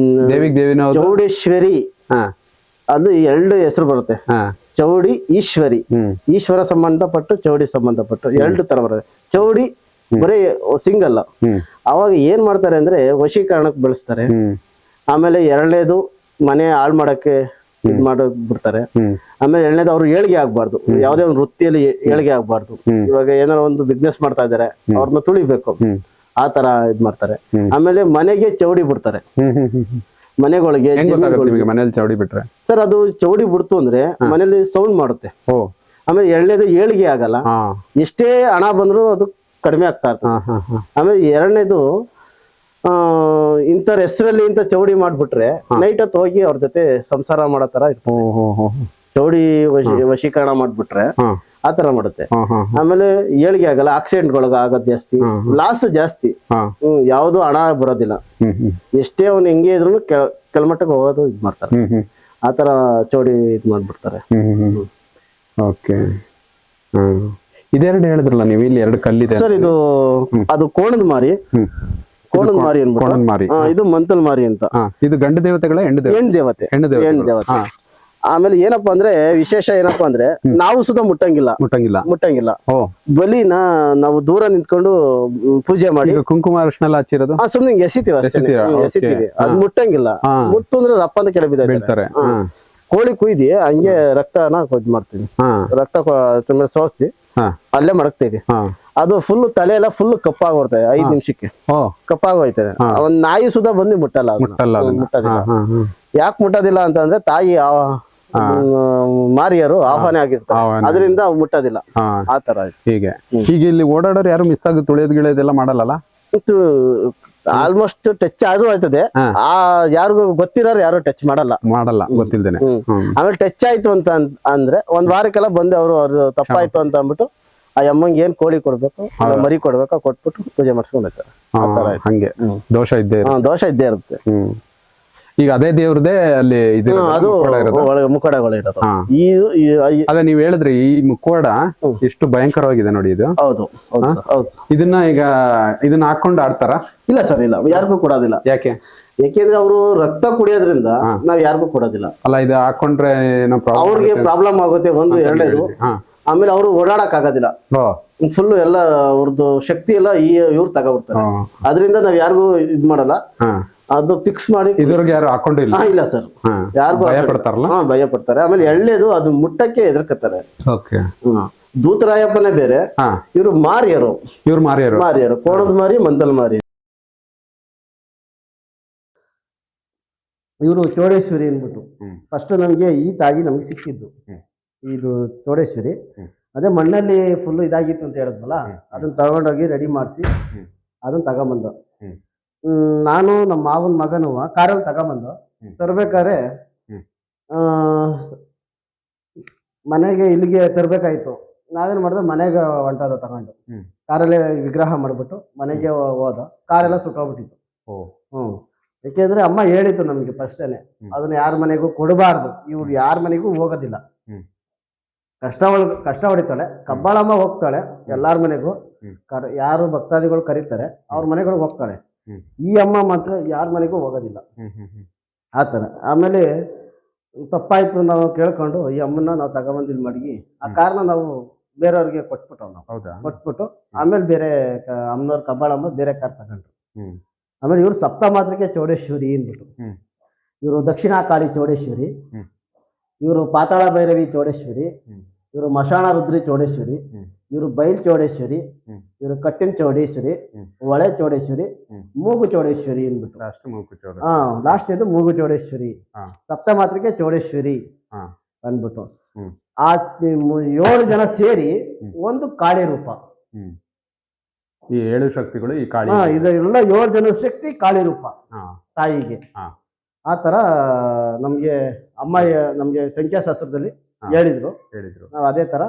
ದೇವಿನ ಚೌಡೇಶ್ವರಿ, ಅದು 2 ಹೆಸರು ಬರುತ್ತೆ. ಚೌಡಿ ಈಶ್ವರಿ, ಈಶ್ವರ ಸಂಬಂಧಪಟ್ಟು ಚೌಡಿ ಸಂಬಂಧಪಟ್ಟು 2 ತರ ಬರುತ್ತೆ. ಚೌಡಿ ಬರೀ ಸಿಂಗಲ್. ಅವಾಗ ಏನ್ ಮಾಡ್ತಾರೆ ಅಂದ್ರೆ ವಶೀಕರಣಕ್ಕೆ ಬೆಳೆಸ್ತಾರೆ. ಆಮೇಲೆ 2ನೇದು ಮನೆ ಹಾಳು ಮಾಡಕ್ಕೆ ಇದ್ ಮಾಡೋದ್ ಬಿಡ್ತಾರೆ. ಆಮೇಲೆ 2ನೇದು ಅವ್ರು ಏಳಿಗೆ ಆಗ್ಬಾರ್ದು, ಯಾವ್ದೇ ಒಂದು ವೃತ್ತಿಯಲ್ಲಿ ಏಳಿಗೆ ಆಗ್ಬಾರ್ದು. ಇವಾಗ ಏನಾರ ಒಂದು ಬಿಸ್ನೆಸ್ ಮಾಡ್ತಾ ಇದಾರೆ, ಅವ್ರನ್ನ ತುಳಿಬೇಕು, ಆ ತರ ಇದ್ ಮಾಡ್ತಾರೆ. ಆಮೇಲೆ ಮನೆಗೆ ಚೌಡಿ ಬಿಡ್ತಾರೆ, ಮನೆಗಳಿಗೆ. ಮನೇಲಿ ಚೌಡಿ ಬಿಟ್ರೆ ಸರ್ ಅದು ಚೌಡಿ ಬಿಡ್ತು ಅಂದ್ರೆ ಮನೇಲಿ ಸೌಂಡ್ ಮಾಡುತ್ತೆ. ಆಮೇಲೆ 2ನೇದು ಏಳಿಗೆ ಆಗಲ್ಲ, ಎಷ್ಟೇ ಹಣ ಬಂದ್ರು ಅದು ಕಡಿಮೆ ಆಗ್ತಾ ಇರ್ತದೆ. ಆಮೇಲೆ 2ನೇದು ಇಂಥವ್ರ ಹೆಸರಲ್ಲಿ ಇಂಥ ಚೌಡಿ ಮಾಡ್ಬಿಟ್ರೆ ನೈಟ್ ಹೊತ್ತು ಹೋಗಿ ಅವ್ರ ಜೊತೆ ಸಂಸಾರ ಮಾಡೋ ತರ ಇರ್ತದೆ. ಚೌಡಿ ವಶೀಕರಣ ಮಾಡ್ಬಿಟ್ರೆ ಆತರ ಮಾಡುತ್ತೆ. ಆಮೇಲೆ ಏಳಿಗೆ ಆಗಲ್ಲ, ಆಕ್ಸಿಡೆಂಟ್ಗಳಿಗೆ ಆಗೋದ್ ಜಾಸ್ತಿ, ಲಾಸ್ ಜಾಸ್ತಿ. ಯಾವ್ದು ಹಣ ಬರೋದಿಲ್ಲ, ಎಷ್ಟೇ ಅವ್ನು ಹೆಂಗೆ ಇದ್ರು ಕೆಳಮಟ್ಟಕ್ಕೆ ಹೋಗೋದು ಇದ್ ಮಾಡ್ತಾರೆ. ಆತರ ಚೌಡಿ ಇದ್ ಮಾಡ್ಬಿಡ್ತಾರೆ. ಓಕೆ. ಇದೆರಡು ಹೇಳಿದ್ರಲ್ಲ ನೀವು, ಇಲ್ಲಿ 2 ಕಲ್ಲಿದೆ ಸರ್. ಇದು ಅದು ಕೋಣದ ಮಾರಿ, ಇದು ಮಂತಲ್ ಮಾರಿ ಅಂತ. ಇದು ಗಂಡು ದೇವತೆಗಳ ಹೆಣ್ಣು ದೇವತೆ? ಹೆಣ್ಣು ದೇವತೆ. ಆಮೇಲೆ ಏನಪ್ಪಾ ಅಂದ್ರೆ ವಿಶೇಷ ಏನಪ್ಪಾ ಅಂದ್ರೆ ನಾವು ಸುತ ಮುಟ್ಟಂಗಿಲ್ಲ. ಬಲಿನ ನಾವು ದೂರ ನಿಂತ್ಕೊಂಡು ಪೂಜೆ ಮಾಡಿ ಕುಂಕುಮ ಅರಿಶಿನ ಎಲ್ಲ ಹಚ್ಚಿರೋದು ಸುಮ್ನೆ ಎಸಿತೀವಿ. ಅದು ಮುಟ್ಟಂಗಿಲ್ಲ. ಮುಟ್ಟು ಅಂದ್ರೆ ರಪ್ಪ ಅಂತ ಕೆಳ ಬಿಡ್ತಾರೆ. ಕೋಳಿ ಕುಯ್ದಿ ಹಂಗೆ ರಕ್ತನ ಇದ್ ಮಾಡ್ತೀವಿ, ರಕ್ತ ಸೋಸಿ ಅಲ್ಲೇ ಮಡಗ್ತೀವಿ. ಅದು ಫುಲ್ ತಲೆ ಎಲ್ಲ ಫುಲ್ ಕಪ್ಪಾಗೋರ್ತದೆ, 5 ನಿಮಿಷಕ್ಕೆ ಕಪ್ಪಾಗೋಯ್ತದೆ. ಒಂದ್ ನಾಯಿ ಸುಧಾ ಬಂದು ಮುಟ್ಟೋದಿಲ್ಲ. ಯಾಕೆ ಮುಟ್ಟೋದಿಲ್ಲ ಅಂತಂದ್ರೆ ತಾಯಿ ಮಾರಿಯರು ಆಹ್ವಾನ ಆಗಿರ್ತಾರೆ, ಅದರಿಂದ ಮುಟ್ಟೋದಿಲ್ಲ. ಆತರ ಹೀಗೆ ಇಲ್ಲಿ ಓಡಾಡೋರು ಯಾರು ಮಿಸ್ ಆಗಿ ತುಳಿಯೋದ್ ಗಿಳಿಯೋದೆಲ್ಲ ಮಾಡಲ್ಲ. ಆಲ್ಮೋಸ್ಟ್ ಟಚ್ ಆದ್ರೂ ಆಯ್ತದೆ, ಯಾರಿಗೂ ಗೊತ್ತಿರೋರು ಯಾರು ಟಚ್ ಮಾಡಲ್ಲ ಗೊತ್ತಿಲ್ದೇನೆ. ಆಮೇಲೆ ಟಚ್ ಆಯ್ತು ಅಂತ ಅಂದ್ರೆ 1 ವಾರಕ್ಕೆಲ್ಲ ಬಂದು ಅವ್ರು ತಪ್ಪಾಯ್ತು ಅಂತ ಅಂದ್ಬಿಟ್ಟು ಆ ಅಮ್ಮಂಗೆ ಏನ್ ಕೋಳಿ ಕೊಡ್ಬೇಕು ಇಲ್ಲ ಮರಿ ಕೊಡ್ಬೇಕು ಕೊಟ್ಬಿಟ್ಟು ಪೂಜೆ ಮಾಡ್ಸ್ಕೊಂಡ್ ಹೋಗ್ತಾರೆ. ಹಂಗೆ ದೋಷ ಇದ್ದೇ ದೋಷ ಇದ್ದೇ ಇರುತ್ತೆ. ಈಗ ಅದೇ ದೇವ್ರದೇ ಅಲ್ಲಿ ಇದು ಅದು ಒಳಗೆ ಮುಖಡಗಳು ಇರೋದು. ಅದೇ ನೀವ್ ಹೇಳಿದ್ರಿ ಈ ಮುಖವಾಡ ಎಷ್ಟು ಭಯಂಕರವಾಗಿದೆ ನೋಡಿ ಇದು. ಹೌದು ಹೌದು. ಇದನ್ನ ಹಾಕೊಂಡು ಆಡ್ತಾರ? ಇಲ್ಲ ಸರ್, ಇಲ್ಲ, ಯಾರಿಗೂ ಕೊಡೋದಿಲ್ಲ. ಯಾಕೆಂದ್ರೆ ಅವರು ರಕ್ತ ಕುಡಿಯೋದ್ರಿಂದ ನಾವ್ ಯಾರಿಗೂ ಕೊಡೋದಿಲ್ಲ. ಅಲ್ಲ, ಇದು ಹಾಕೊಂಡ್ರೆ ಅವ್ರಿಗೆ ಪ್ರಾಬ್ಲಮ್ ಆಗುತ್ತೆ, ಒಂದು ಎರಡನೇದು. ಆಮೇಲೆ ಅವರು ಓಡಾಡಕ್ ಆಗೋದಿಲ್ಲ, ಫುಲ್ ಎಲ್ಲ ಅವ್ರದ್ದು ಶಕ್ತಿ ಎಲ್ಲ ಇವ್ರು ತಗೋಬಿಡ್ತಾರೆ. ಅದರಿಂದ ನಾವ್ ಯಾರಿಗೂ ಇದ್ ಮಾಡಲ್ಲ, ಅದು ಫಿಕ್ಸ್ ಮಾಡಿ. ಇದ್ರಿಗೆ ಯಾರು ಹಾಕೊಂಡಿಲ್ಲ? ಇಲ್ಲ ಸರ್, ಯಾರಿಗೂ ಭಯ ಪಡ್ತಾರೆ. ಆಮೇಲೆ ಎಳ್ಳೇದು ಅದು ಮುಟ್ಟಕ್ಕೆ ಎದುರ್ಕತ್ತಾರೆ. ದೂತರಾಯಪ್ಪನೇ ಬೇರೆ, ಇವ್ರು ಮಾರಿಯರು. ಮಾರಿಯರು ಕೋಣದ ಮಾರಿ, ಮಂದಲ್ ಮಾರಿ. ಇವರು ಚೌಡೇಶ್ವರಿ ಅಂದ್ಬಿಟ್ಟು ಫಸ್ಟ್ ನಮ್ಗೆ ಈ ತಾಯಿ ನಮ್ಗೆ ಸಿಕ್ಕಿದ್ದು. ಇದು ಚೌಡೇಶ್ವರಿ ಅದೇ ಮಣ್ಣಲ್ಲಿ ಫುಲ್ ಇದಾಗಿತ್ತು ಅಂತ ಹೇಳಿದ್ವಲ್ಲ, ಅದನ್ನ ತಗೊಂಡೋಗಿ ರೆಡಿ ಮಾಡಿಸಿ ಅದನ್ನ ತಗೊಂಬಂದು ನಾನು ನಮ್ಮ ಮಾವನ ಮಗನು ಕಾರಲ್ಲಿ ತಗೊಂಬಂದು ತರ್ಬೇಕಾದ್ರೆ ಮನೆಗೆ ಇಲ್ಲಿಗೆ ತರ್ಬೇಕಾಯ್ತು. ನಾವೇನ್ ಮಾಡ್ದೆ, ಮನೆಗೆ ಹೊಂಟೋದ ತಗೊಂಡು ಕಾರಲ್ಲೇ ವಿಗ್ರಹ ಮಾಡ್ಬಿಟ್ಟು ಮನೆಗೆ ಹೋದ. ಕಾರೆಲ್ಲ ಸುಟ್ಟೋಗ್ಬಿಟ್ಟಿತ್ತು. ಯಾಕೆಂದ್ರೆ ಅಮ್ಮ ಹೇಳಿತ್ತು ನಮ್ಗೆ ಫಸ್ಟೇನೆ, ಅದನ್ನ ಯಾರ ಮನೆಗೂ ಕೊಡಬಾರ್ದು, ಇವ್ರು ಯಾರ ಮನೆಗೂ ಹೋಗೋದಿಲ್ಲ. ಕಷ್ಟ ಹೊಡಿತಾಳೆ, ಕಬ್ಬಾಳಮ್ಮ ಹೋಗ್ತಾಳೆ ಎಲ್ಲಾರ ಮನೆಗೂ. ಯಾರು ಭಕ್ತಾದಿಗಳು ಕರೀತಾರೆ ಅವ್ರ ಮನೆಗಳಿಗೆ ಹೋಗ್ತಾಳೆ. ಈ ಅಮ್ಮ ಮಾತ್ರ ಯಾರ ಮನೆಗೂ ಹೋಗೋದಿಲ್ಲ ಆತರ. ಆಮೇಲೆ ತಪ್ಪಾಯ್ತು, ನಾವು ಕೇಳ್ಕೊಂಡು ಈ ಅಮ್ಮನ್ನ ನಾವು ತಗೊಂಬಂದಿಲ್ ಮಡಗಿ ಆ ಕಾರ್ನ ನಾವು ಬೇರೆಯವ್ರಿಗೆ ಕೊಟ್ಬಿಟ್ಟು ಆಮೇಲೆ ಬೇರೆ ಅಮ್ಮನವ್ರ ಕಬ್ಬಾಳಮ್ಮ ಬೇರೆ ಕಾರ್ ತಗೊಂಡ್ರು. ಆಮೇಲೆ ಇವ್ರು ಸಪ್ತ ಮಾತ್ರಕ್ಕೆ ಚೌಡೇಶ್ವರಿ ಅಂದ್ಬಿಟ್ಟು, ಇವರು ದಕ್ಷಿಣ ಕಾಳಿ ಚೌಡೇಶ್ವರಿ, ಇವರು ಪಾತಾಳ ಭೈರವಿ ಚೌಡೇಶ್ವರಿ, ಇವರು ಮಶಾಣ ರುದ್ರಿ ಚೌಡೇಶ್ವರಿ, ಇವರು ಬೈಲ್ ಚೌಡೇಶ್ವರಿ, ಇವರು ಕಟ್ಟಿನ ಚೌಡೇಶ್ವರಿ, ಒಳೆ ಚೌಡೇಶ್ವರಿ, ಮೂಗು ಚೌಡೇಶ್ವರಿ ಅಂದ್ಬಿಟ್ಟು. ಲಾಸ್ಟ್ ಇದು ಮೂಗು ಚೌಡೇಶ್ವರಿ, ಸಪ್ತ ಮಾತ್ರಕ್ಕೆ ಚೌಡೇಶ್ವರಿ ಅಂದ್ಬಿಟ್ಟು. ಆ 7 ಜನ ಸೇರಿ ಒಂದು ಕಾಳಿ ರೂಪ. ಈ 7 ಶಕ್ತಿಗಳು ಈ ಕಾಳಿ, ಇದೆಲ್ಲ 7 ಜನ ಶಕ್ತಿ ಕಾಳಿ ರೂಪ ತಾಯಿಗೆ. ಆ ತರ ನಮ್ಗೆ ಅಮ್ಮ ನಮ್ಗೆ ಸಂಖ್ಯಾಶಾಸ್ತ್ರದಲ್ಲಿ ಹೇಳಿದ್ರು. ನಾವು ಅದೇ ತರ.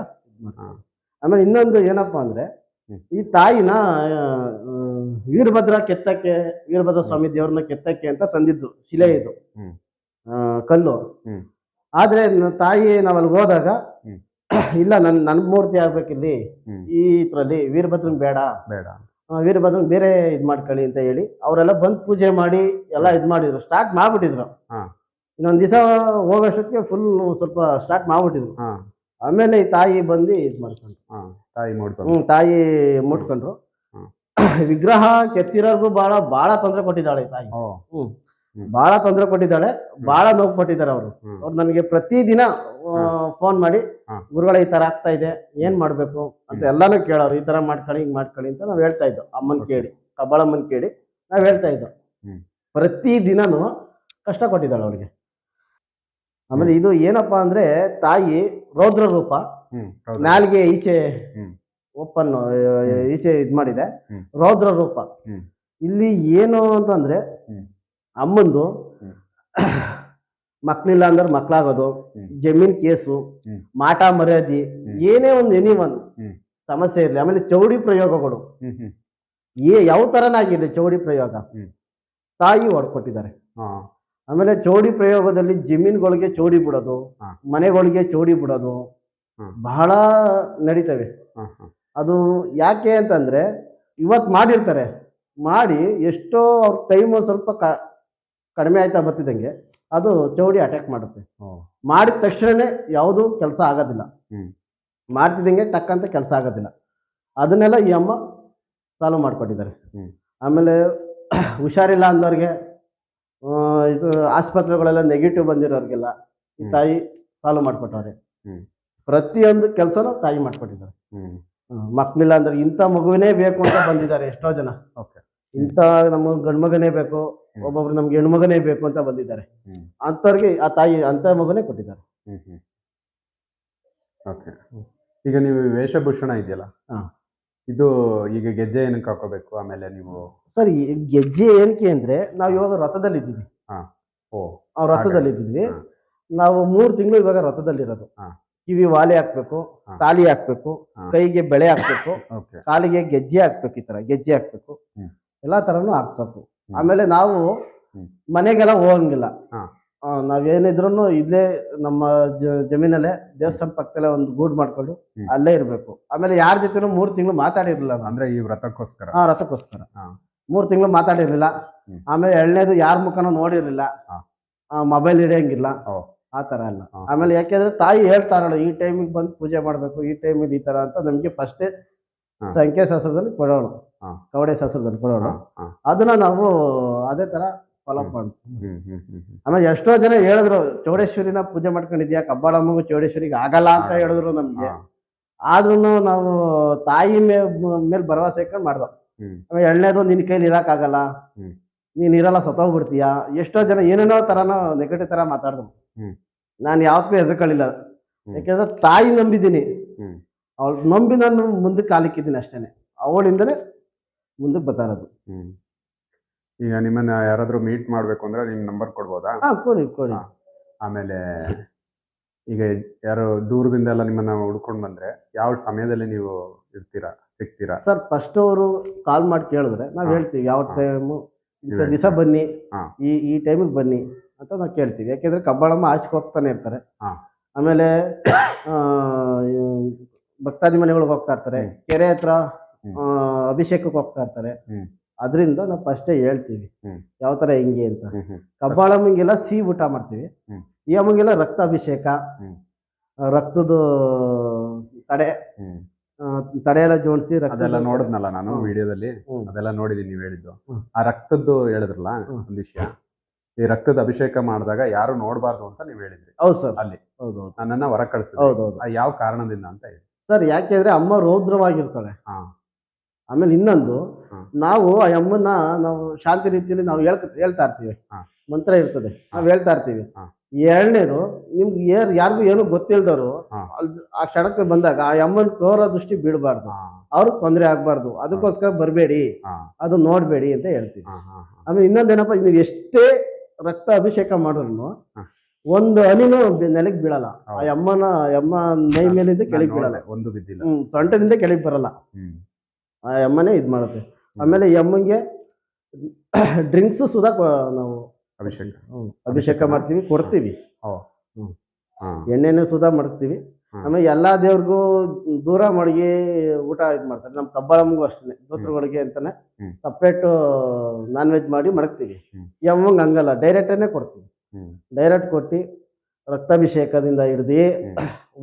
ಆಮೇಲೆ ಇನ್ನೊಂದು ಏನಪ್ಪಾ ಅಂದ್ರೆ, ಈ ತಾಯಿನ ವೀರಭದ್ರ ಕೆತ್ತಕ್ಕೆ, ವೀರಭದ್ರ ಸ್ವಾಮಿ ದೇವ್ರನ್ನ ಕೆತ್ತಕ್ಕೆ ಅಂತ ತಂದಿದ್ದು ಶಿಲೆ ಇದು, ಕಲ್ಲು. ಆದ್ರೆ ತಾಯಿ ನಾವಲ್ಲಿ ಹೋದಾಗ, ಇಲ್ಲ ನನ್ ಮೂರ್ತಿ ಆಗ್ಬೇಕಿಲ್ಲಿ ಈ ಇದ್ರಲ್ಲಿ, ವೀರಭದ್ರನ್ ಬೇಡ, ವೀರಭದ್ರನ್ ಬೇರೆ ಇದ್ ಮಾಡ್ಕೊಳ್ಳಿ ಅಂತ ಹೇಳಿ ಅವರೆಲ್ಲ ಬಂದ್ ಪೂಜೆ ಮಾಡಿ ಎಲ್ಲ ಇದ್ ಮಾಡಿದ್ರು, ಸ್ಟಾರ್ಟ್ ಮಾಡ್ಬಿಟ್ಟಿದ್ರು. ಇನ್ನೊಂದ್ ದಿವಸ ಹೋಗೋಷ್ಟಕ್ಕೆ ಫುಲ್ ಸ್ವಲ್ಪ ಸ್ಟಾರ್ಟ್ ಮಾಡ್ಬಿಟ್ಟಿದ್ರು. ಆಮೇಲೆ ಈ ತಾಯಿ ಬಂದು ಇದ್ ಮಾಡ್ಕೊಂಡ್ರು, ತಾಯಿ ಮುಟ್ಕೊಂಡ್ರು. ವಿಗ್ರಹ ಕೆತ್ತಿರೋರ್ಗು ಬಹಳ ತೊಂದರೆ ಕೊಟ್ಟಿದ್ದಾಳೆ ತಾಯಿ. ಬಹಳ ತೊಂದರೆ ಕೊಟ್ಟಿದ್ದಾಳೆ, ಬಹಳ ನೋವು ಕೊಟ್ಟಿದ್ದಾರೆ ಅವ್ರು ನನಗೆ ಪ್ರತಿದಿನ ಫೋನ್ ಮಾಡಿ, ಗುರುಗಳ ಈ ತರ ಆಗ್ತಾ ಇದೆ, ಏನ್ ಮಾಡ್ಬೇಕು ಅಂತ ಎಲ್ಲಾನು ಕೇಳೋರು. ಈ ತರ ಮಾಡ್ಕೊಳ್ಳಿ, ಹಿಂಗ್ ಮಾಡ್ಕೊಳ್ಳಿ ಅಂತ ನಾವ್ ಹೇಳ್ತಾ ಇದ್ದೋ. ಅಮ್ಮನ್ ಕೇಳಿ, ಕಬ್ಬಾಳಮ್ಮನ್ ಕೇಳಿ ನಾವ್ ಹೇಳ್ತಾ ಇದ್ದೋ. ಪ್ರತಿ ದಿನನು ಕಷ್ಟ ಕೊಟ್ಟಿದ್ದಾಳೆ ಅವಳಿಗೆ. ಆಮೇಲೆ ಇದು ಏನಪ್ಪಾ ಅಂದ್ರೆ, ತಾಯಿ ರೌದ್ರ ರೂಪ, ನಾಲ್ಗೆ ಈಚೆ ಓಪನ್, ಈಚೆ ಇದ್ ಮಾಡಿದೆ, ರೌದ್ರ ರೂಪ. ಇಲ್ಲಿ ಏನು ಅಂತಂದ್ರೆ, ಅಮ್ಮಂದು ಮಕ್ಳಿಲ್ಲ ಅಂದ್ರೆ ಮಕ್ಳಾಗೋದು, ಜಮೀನ್ ಕೇಸು, ಮಾಟ ಮರ್ಯಾದಿ, ಏನೇ ಒಂದು ಒಂದು ಸಮಸ್ಯೆ ಇರ್ಲಿ. ಆಮೇಲೆ ಚೌಡಿ ಪ್ರಯೋಗಗಳು ಯಾವ ತರನಾಗಿದೆ ಚೌಡಿ ಪ್ರಯೋಗ, ತಾಯಿ ಹೊಡ್ಕೊಟ್ಟಿದ್ದಾರೆ. ಆಮೇಲೆ ಚೌಡಿ ಪ್ರಯೋಗದಲ್ಲಿ ಜಮೀನ್ಗಳಿಗೆ ಚೌಡಿ ಬಿಡೋದು, ಮನೆಗಳಿಗೆ ಚೌಡಿ ಬಿಡೋದು ಬಹಳ ನಡೀತವೆ. ಅದು ಯಾಕೆ ಅಂತಂದ್ರೆ, ಇವತ್ ಮಾಡಿರ್ತಾರೆ, ಮಾಡಿ ಎಷ್ಟೋ ಅವ್ರ ಟೈಮು ಸ್ವಲ್ಪ ಕಡಿಮೆ ಆಯ್ತಾ ಬರ್ತಿದ್ದಂಗೆ ಅದು ಚೌಡಿ ಅಟ್ಯಾಕ್ ಮಾಡುತ್ತೆ. ಮಾಡಿದ ತಕ್ಷಣನೇ ಯಾವುದು ಕೆಲಸ ಆಗೋದಿಲ್ಲ, ಮಾಡ್ತಿದ್ದಂಗೆ ಟಕ್ಕಂತ ಕೆಲಸ ಆಗೋದಿಲ್ಲ. ಅದನ್ನೆಲ್ಲ ಈ ಅಮ್ಮ ಸಾಲ್ವ್ ಮಾಡ್ಕೊಟ್ಟಿದ್ದಾರೆ. ಆಮೇಲೆ ಹುಷಾರಿಲ್ಲ ಅಂದವ್ರಿಗೆ, ಇದು ಆಸ್ಪತ್ರೆಗಳೆಲ್ಲ ನೆಗೆಟಿವ್ ಬಂದಿರೋರಿಗೆಲ್ಲ ಈ ತಾಯಿ ಸಾಲ್ವ್ ಮಾಡ್ಕೊಟ್ಟವ್ರೆ. ಪ್ರತಿಯೊಂದು ಕೆಲಸನೂ ತಾಯಿ ಮಾಡ್ಕೊಟ್ಟಿದ್ದಾರೆ. ಮಕ್ಳಿಲ್ಲ ಅಂದ್ರೆ ಇಂಥ ಮಗುವಿನೇ ಬೇಕು ಅಂತ ಬಂದಿದ್ದಾರೆ ಎಷ್ಟೋ ಜನ. ಇಂಥ ನಮ್ಮ ಗಂಡು ಮಗನೇ ಬೇಕು, ಒಬ್ಬೊಬ್ರು ನಮ್ಗೆ ಹೆಣ್ಣು ಮಗನೇ ಬೇಕು ಅಂತ ಬಂದಿದ್ದಾರೆ. ಅಂತವ್ರಿಗೆ ಆ ತಾಯಿ ಅಂತ ಮಗುನೇ ಕೊಟ್ಟಿದ್ದಾರೆ. ಈಗ ನೀವು ವೇಷಭೂಷಣ ಇದೆಯಲ್ಲ, ಇದು ಈಗ ಗೆಜ್ಜೆ ಏನಕ್ಕೆ ಹಾಕೋಬೇಕು? ಆಮೇಲೆ ನೀವು ಸರ್, ಗೆಜ್ಜೆ ಏನಕ್ಕೆ ಅಂದ್ರೆ, ನಾವು ಇವಾಗ ರಥದಲ್ಲಿ ಇದ್ದೀವಿ. ರಥದಲ್ಲಿ ಇದ್ದಿದ್ವಿ ನಾವು 3 ತಿಂಗಳು ಇವಾಗ ರಥದಲ್ಲಿರೋದು. ಕಿವಿ ವಾಲೆ ಹಾಕ್ಬೇಕು, ತಾಲಿ ಹಾಕ್ಬೇಕು, ಕೈಗೆ ಬೆಳೆ ಹಾಕ್ಬೇಕು, ಓಕೆ. ಕಾಲಿಗೆ ಗೆಜ್ಜೆ ಹಾಕ್ಬೇಕು, ಈ ತರ ಗೆಜ್ಜೆ ಹಾಕ್ಬೇಕು, ಹ್ಮ್. ಎಲ್ಲಾ ತರನು ಹಾಕ್ಬೇಕು. ಆಮೇಲೆ ನಾವು ಮನೆಗೆಲ್ಲ ಹೋಗಂಗಿಲ್ಲ. ನಾವೇನಿದ್ರು ಇಲ್ಲೇ ನಮ್ಮ ಜಮೀನಲ್ಲೇ ದೇವಸ್ಥಾನ ಪಕ್ಕದಲ್ಲೇ ಒಂದು ಗೂಡ್ ಮಾಡ್ಕೊಂಡು ಅಲ್ಲೇ ಇರ್ಬೇಕು. ಆಮೇಲೆ ಯಾರ ಜೊತೆನೂ 3 ತಿಂಗಳು ಮಾತಾಡಿರ್ಲಿಲ್ಲ ನಾನು. ಅಂದ್ರೆ ಈ ವ್ರತಕ್ಕೋಸ್ಕರ. ರಥಕ್ಕೋಸ್ಕರ 3 ತಿಂಗಳು ಮಾತಾಡಿರ್ಲಿಲ್ಲ. ಆಮೇಲೆ 2ನೇದು ಯಾರ ಮುಖನೂ ನೋಡಿರ್ಲಿಲ್ಲ, ಮೊಬೈಲ್ ಹಿಡಿಯಂಗಿಲ್ಲ, ಆ ತರ ಎಲ್ಲ. ಆಮೇಲೆ ಯಾಕೆಂದ್ರೆ ತಾಯಿ ಹೇಳ್ತಾರಲ್ಲ ಈ ಟೈಮಿಗೆ ಬಂದು ಪೂಜೆ ಮಾಡ್ಬೇಕು, ಈ ಟೈಮಿಗೆ ಈ ತರ ಅಂತ ನಮ್ಗೆ ಫಸ್ಟೇ ಸಂಖ್ಯಾ ಶಾಸ್ತ್ರದಲ್ಲಿ ಕೊಡೋಣ, ಕವಡೆ ಶಾಸ್ತ್ರದಲ್ಲಿ ಕೊಡೋಣ. ಅದನ್ನ ನಾವು ಅದೇ ತರ ಫಾಲೋ ಮಾಡ್ತೀವಿ. ಆಮೇಲೆ ಎಷ್ಟೋ ಜನ ಹೇಳಿದ್ರು ಚೌಡೇಶ್ವರಿನ ಪೂಜೆ ಮಾಡ್ಕೊಂಡಿದ್ಯಾ, ಕಬ್ಬಾಳಮ್ಮಗೂ ಚೌಡೇಶ್ವರಿಗೆ ಆಗಲ್ಲ ಅಂತ ಹೇಳಿದ್ರು ನಮ್ಗೆ. ಆದ್ರೂ ನಾವು ತಾಯಿ ಮೇಲೆ ಭರವಸೆ ಇಟ್ಕೊಂಡು ಮಾಡ್ದೋ. ಆಮೇಲೆ 2ನೇದು ನಿನ್ ಕೈಲಿ ಇರಕ್ಕಾಗಲ್ಲ, ನೀನ್ ಇರಲ್ಲ, ಸತ್ತೋಗ್ಬಿಡ್ತೀಯ. ಎಷ್ಟೋ ಜನ ಏನೇನೋ ತರನೋ ನೆಗೆಟಿವ್ ತರ ಮಾತಾಡಿದ್ರು. ನಾನು ಯಾವತ್ತೂ ಹೆದರ್ಕೊಳ್ಳಿಲ್ಲ, ಯಾಕೆಂದ್ರೆ ತಾಯಿ ನಂಬಿದ್ದೀನಿ, ಅವಳು ನಂಬಿ ನಾನು ಮುಂದಕ್ಕೆ ಕಾಲಿಕ್ಕಿದ್ದೀನಿ ಅಷ್ಟೇನೆ. ಅವಳಿಂದಲೇ ಮುಂದಕ್ಕೆ ಬರ್ತಾ ಇರೋದು. ಈಗ ನಿಮ್ಮನ್ನ ಯಾರಾದ್ರೂ ಮೀಟ್ ಮಾಡ್ಬೇಕು ಅಂದ್ರೆ ನಿಮ್ ನಂಬರ್ ಕೊಡ್ಬೋದಾ? ಕೊಡಿ. ಆಮೇಲೆ ಈಗ ಯಾರು ದೂರದಿಂದ ಎಲ್ಲ ನಿಮ್ಮನ್ನ ಹುಡ್ಕೊಂಡ್ ಬಂದ್ರೆ ಯಾವ ಸಮಯದಲ್ಲಿ ನೀವು ಇರ್ತೀರಾ, ಸಿಗ್ತೀರಾ? ಸರ್ ಫಸ್ಟ್ ಅವರು ಕಾಲ್ ಮಾಡಿ ಕೇಳಿದ್ರೆ ನಾವ್ ಹೇಳ್ತೀವಿ ಯಾವ ಟೈಮು ದಿವಸ ಬನ್ನಿ, ಈ ಟೈಮಿಗೆ ಬನ್ನಿ ಅಂತ ನಾವು ಕೇಳ್ತೀವಿ. ಯಾಕೆಂದ್ರೆ ಕಬ್ಬಾಳಮ್ಮ ಆಚೆಗೆ ಹೋಗ್ತಾನೆ ಇರ್ತಾರೆ. ಆಮೇಲೆ ಭಕ್ತಾದಿ ಮನೆಗಳಿಗೆ ಹೋಗ್ತಾ ಇರ್ತಾರೆ, ಕೆರೆ ಹತ್ರ ಅಭಿಷೇಕಕ್ಕೆ ಹೋಗ್ತಾ ಇರ್ತಾರೆ. ಅದರಿಂದ ನಾವು ಫಸ್ಟೇ ಹೇಳ್ತೀವಿ ಯಾವ ತರ ಹೆಂಗೆ ಅಂತ. ಕಬ್ಬಾಳಮ್ಮಂಗೆಲ್ಲ ಸಿಹಿ ಊಟ ಮಾಡ್ತೀವಿ, ಈ ಅಮ್ಮಂಗೆಲ್ಲ ರಕ್ತಾಭಿಷೇಕ, ರಕ್ತದ ತಡೆ ಎಲ್ಲ ಜೋಡಿಸಿ ಅದೆಲ್ಲ ನೋಡಿದ್ನಲ್ಲ ನಾನು ವಿಡಿಯೋದಲ್ಲಿ, ಅದೆಲ್ಲ ನೋಡಿದೀನಿ ನೀವು ಹೇಳಿದ್ದು. ಆ ರಕ್ತದ್ದು ಹೇಳಿದ್ರಲ್ಲ ಒಂದ್ ವಿಷಯ, ಈ ರಕ್ತದ ಅಭಿಷೇಕ ಮಾಡಿದಾಗ ಯಾರು ನೋಡ್ಬಾರ್ದು ಅಂತ ನೀವು ಹೇಳಿದ್ರಿ. ಹೌದು ಸರ್. ಅಲ್ಲಿ ಹೌದು, ನನ್ನನ್ನ ಹೊರ ಕಳಿಸಿದ್ರು. ಹೌದೌದು. ಯಾವ ಕಾರಣದಿಂದ ಅಂತ ಹೇಳಿ ಸರ್. ಯಾಕೆಂದ್ರೆ ಅಮ್ಮ ರೌದ್ರವಾಗಿರ್ತಾಳೆ. ಆಮೇಲೆ ಇನ್ನೊಂದು, ನಾವು ಆ ಅಮ್ಮನ ನಾವು ಶಾಂತಿ ರೀತಿಯಲ್ಲಿ ನಾವು ಹೇಳ್ತಾ ಇರ್ತೀವಿ, ಮಂತ್ರ ಇರ್ತದೆ, ನಾವ್ ಹೇಳ್ತಾ ಇರ್ತೀವಿ. 2ನೇದು ನಿಮ್ಗೆ ಯಾರಿಗೂ ಏನು ಗೊತ್ತಿಲ್ದವರು ಆ ಕ್ಷಣಕ್ಕೆ ಬಂದಾಗ ಆ ಅಮ್ಮನ ತೋರೋ ದೃಷ್ಟಿ ಬೀಳಬಾರ್ದು, ಅವ್ರಿಗೆ ತೊಂದರೆ ಆಗ್ಬಾರ್ದು, ಅದಕ್ಕೋಸ್ಕರ ಬರಬೇಡಿ, ಅದು ನೋಡ್ಬೇಡಿ ಅಂತ ಹೇಳ್ತೀವಿ. ಆಮೇಲೆ ಇನ್ನೊಂದೇನಪ್ಪ, ನೀವು ಎಷ್ಟೇ ರಕ್ತ ಅಭಿಷೇಕ ಮಾಡಿದ್ರು ಒಂದು ಹನಿನೂ ನೆಲಕ್ಕೆ ಬೀಳಲ್ಲ. ಆ ಅಮ್ಮ ಮೈ ಮೇಲಿಂದ ಕೆಳಗೆ ಬೀಳಲ್ಲ, ಒಂದು ಬಿದ್ದಿಲ್ಲ, ಸೊಂಟದಿಂದ ಕೆಳಗೆ ಬರಲ್ಲ. ಆ ಅಮ್ಮನೇ ಇದ್ ಮಾಡುತ್ತೆ. ಆಮೇಲೆ ಈ ಅಮ್ಮಂಗೆ ಡ್ರಿಂಕ್ಸ್ ಸುಧಾ ನಾವು ಅಭಿಷೇಕ ಮಾಡ್ತೀವಿ, ಕೊಡ್ತೀವಿ. ಎಣ್ಣೆನೂ ಸುಧಾ ಮಾಡ್ತೀವಿ. ಆಮೇಲೆ ಎಲ್ಲಾ ದೇವ್ರಿಗೂ ದೂರ ಮಡಗಿ ಊಟ ಇದ್ ಮಾಡ್ತಾರೆ. ನಮ್ ಕಬ್ಬಾಳಮ್ಮಗೂ ಅಷ್ಟೇ ದೋತ್ರಗಳಿಗೆ ಅಂತಾನೆ ಸಪ್ರೇಟ್ ನಾನ್ ವೆಜ್ ಮಾಡಿ ಮಡಗ್ತೀವಿ. ಈ ಅಮ್ಮಂಗೆ ಹಂಗಲ್ಲ, ಡೈರೆಕ್ಟೇ ಕೊಡ್ತೀವಿ. ಡೈರೆಕ್ಟ್ ಕೊಟ್ಟು ರಕ್ತಾಭಿಷೇಕದಿಂದ ಹಿಡ್ದು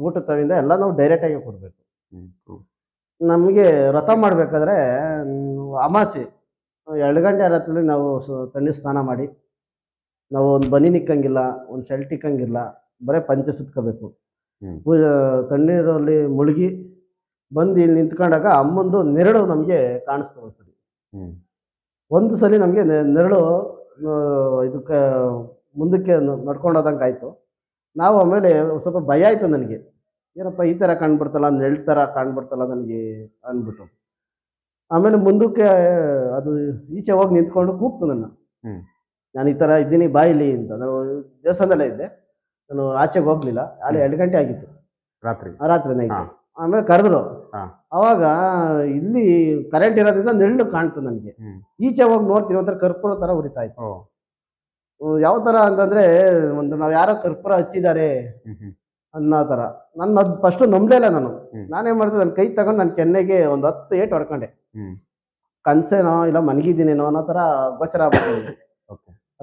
ಊಟ ತವಿಂದ ಎಲ್ಲ ನಾವು ಡೈರೆಕ್ಟ್ ಆಗಿ ಕೊಡ್ಬೇಕು. ನಮಗೆ ವ್ರತ ಮಾಡ್ಬೇಕಾದ್ರೆ ಅಮಾಸೆ 2 ಗಂಟೆ ರಾತ್ರಿ ನಾವು ತಣ್ಣೀರು ಸ್ನಾನ ಮಾಡಿ, ನಾವು ಒಂದು ಬನಿ ನಿಕ್ಕಂಗಿಲ್ಲ, ಒಂದು ಶೆಲ್ಟ್ ಇಕ್ಕಂಗಿಲ್ಲ, ಬರೀ ಪಂಚೆ ಸುತ್ಕೋಬೇಕು. ಪೂಜೆ ತಣ್ಣೀರಲ್ಲಿ ಮುಳುಗಿ ಬಂದು ಇಲ್ಲಿ ನಿಂತ್ಕೊಂಡಾಗ ಅಮ್ಮಂದು ನೆರಳು ನಮಗೆ ಕಾಣಿಸ್ತದೆ. ಒಂದು ಸಲ ನಮಗೆ ನೆರಳು ಇದಕ್ಕೆ ಮುಂದಕ್ಕೆ ನಡ್ಕೊಂಡೋದಂಗೆ ಆಯಿತು. ನಾವು ಆಮೇಲೆ ಸ್ವಲ್ಪ ಭಯ ಆಯಿತು ನನಗೆ, ಏನಪ್ಪ ಈ ಥರ ಕಾಣ್ಬಿಡ್ತಲ್ಲ, ನೆರಳು ಥರ ಕಾಣ್ಬಿಡ್ತಲ್ಲ ನನಗೆ ಅಂದ್ಬಿಟ್ಟು. ಆಮೇಲೆ ಮುಂದಕ್ಕೆ ಅದು ಈಚೆ ಹೋಗಿ ನಿಂತ್ಕೊಂಡು ಕೂಗ್ತು ನಾನು ಈ ಥರ ಇದ್ದೀನಿ ಬಾಯಿಲಿ ಅಂತ. ನಾನು ದೇವಸ್ಥಾನದಲ್ಲೇ ಇದ್ದೆ, ನಾನು ಆಚೆಗೆ ಹೋಗ್ಲಿಲ್ಲ. ಅಲ್ಲಿ 2 ಗಂಟೆ ಆಗಿತ್ತು ರಾತ್ರಿ ನೈಟ್. ಆಮೇಲೆ ಕರೆದ್ರು. ಅವಾಗ ಇಲ್ಲಿ ಕರೆಂಟ್ ಇರೋದ್ರಿಂದ ನೆರಳು ಕಾಣ್ತು ನನಗೆ. ಈಚೆ ಹೋಗಿ ನೋಡ್ತೀನಿ, ಒಂಥರ ಕರ್ಪೂರ ತರ ಉರಿತಾ ಇತ್ತು. ಯಾವ ತರ ಅಂತಂದ್ರೆ ಒಂದು ನಾವ್ ಯಾರೋ ಕರ್ಪೂರ ಹಚ್ಚಿದ್ದಾರೆ ಅನ್ನೋ ತರ. ನನ್ನ ಅದು ಫಸ್ಟ್ ನಂಬಲೇ ಇಲ್ಲ ನಾನು. ನಾನೇನ್ ಮಾಡ್ದೆ, ನನ್ನ ಕೈ ತಗೊಂಡು ನನ್ನ ಕೆನ್ನೆಗೆ ಒಂದು 10 ಏಟು ಹೊಡ್ಕೊಂಡೆ. ಕನ್ಸೇನೋ ಇಲ್ಲ ಮನ್ಗಿದ್ದೀನೇನೋ ಅನ್ನೋ ತರ ಗೋಚರ ಆಗ್ಬಿಟ್ಟು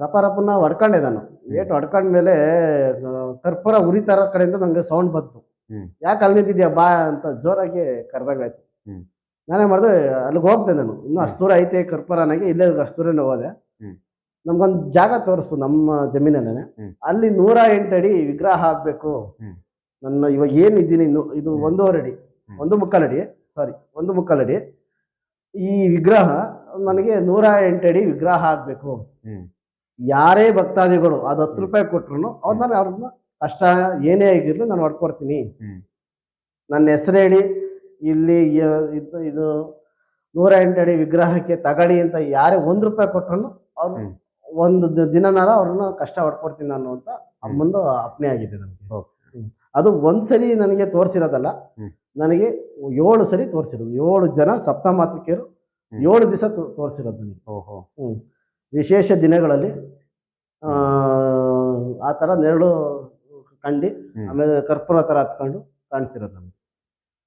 ರಪರಪ್ಪನ ಹೊಡ್ಕೊಂಡೆ ನಾನು. ಏಟು ಹೊಡ್ಕೊಂಡ್ಮೇಲೆ ಕರ್ಪೂರ ಉರಿತಾರ ಕಡೆಯಿಂದ ನಂಗೆ ಸೌಂಡ್ ಬಂತು. ಯಾಕೆ ಅಲ್ಲಿ ನಿಂತಿದ್ಯಾ ಬಾ ಅಂತ ಜೋರಾಗಿ ಕರೆದಾಗಾಯ್ತು. ನಾನೇ ಮಾಡಿದೆ, ಅಲ್ಲಿಗೆ ಹೋಗ್ದೆ ನಾನು. ಇನ್ನೂ ಅಷ್ಟು ದೂರ ಐತೆ ಕರ್ಪೂರ ನನಗೆ, ಇಲ್ಲೇ ಅಷ್ಟು ದೂರನೇ ಹೋದೆ. ನಮ್ಗೊಂದು ಜಾಗ ತೋರಿಸ್ತು ನಮ್ಮ ಜಮೀನಲ್ಲೇ. ಅಲ್ಲಿ 108 ಅಡಿ ವಿಗ್ರಹ ಆಗ್ಬೇಕು. ನನ್ನ ಇವಾಗ ಏನಿದ್ದೀನಿ ಇದು 1.25 ಅಡಿ, 1.25 ಅಡಿ, ಸಾರಿ 1.25 ಅಡಿ. ಈ ವಿಗ್ರಹ ನನಗೆ 108 ಅಡಿ ವಿಗ್ರಹ ಆಗ್ಬೇಕು. ಯಾರೇ ಭಕ್ತಾದಿಗಳು ಅದು 10 ರೂಪಾಯಿ ಕೊಟ್ರು ಅವ್ರನ್ನ ಕಷ್ಟ ಏನೇ ಆಗಿರ್ಲಿ ನಾನು ಹೊಡ್ಕೊಡ್ತೀನಿ. ನನ್ನ ಹೆಸರು ಹೇಳಿ ಇಲ್ಲಿ ಇದು 108 ಅಡಿ ವಿಗ್ರಹಕ್ಕೆ ತಗಳಿ ಅಂತ ಯಾರೇ 1 ರೂಪಾಯಿ ಕೊಟ್ರು ಅವ್ರು ಒಂದು ದಿನನಾರ ಅವ್ರನ್ನ ಕಷ್ಟ ಹೊಡ್ಕೊಡ್ತೀನಿ ನಾನು ಅಂತ ಅಮ್ಮಂದು ಅಪ್ನೆ ಆಗಿದೆ ನಮ್ಗೆ. ಅದು ಒಂದ್ಸರಿ ನನಗೆ ತೋರಿಸಿರೋದಲ್ಲ, ನನಗೆ 7 ಸರಿ ತೋರಿಸಿರೋದು. 7 ಜನ ಸಪ್ತಮಾತೃಕೆಯರು 7 ದಿವಸ ತೋರಿಸಿರೋದು ನನಗೆ. ವಿಶೇಷ ದಿನಗಳಲ್ಲಿ ಆ ಥರ ನೆರಳು ಕಂಡು ಆಮೇಲೆ ಕರ್ಪೂರ ಥರ ಹತ್ಕೊಂಡು ಕಾಣಿಸಿರೋದು ನಮಗೆ.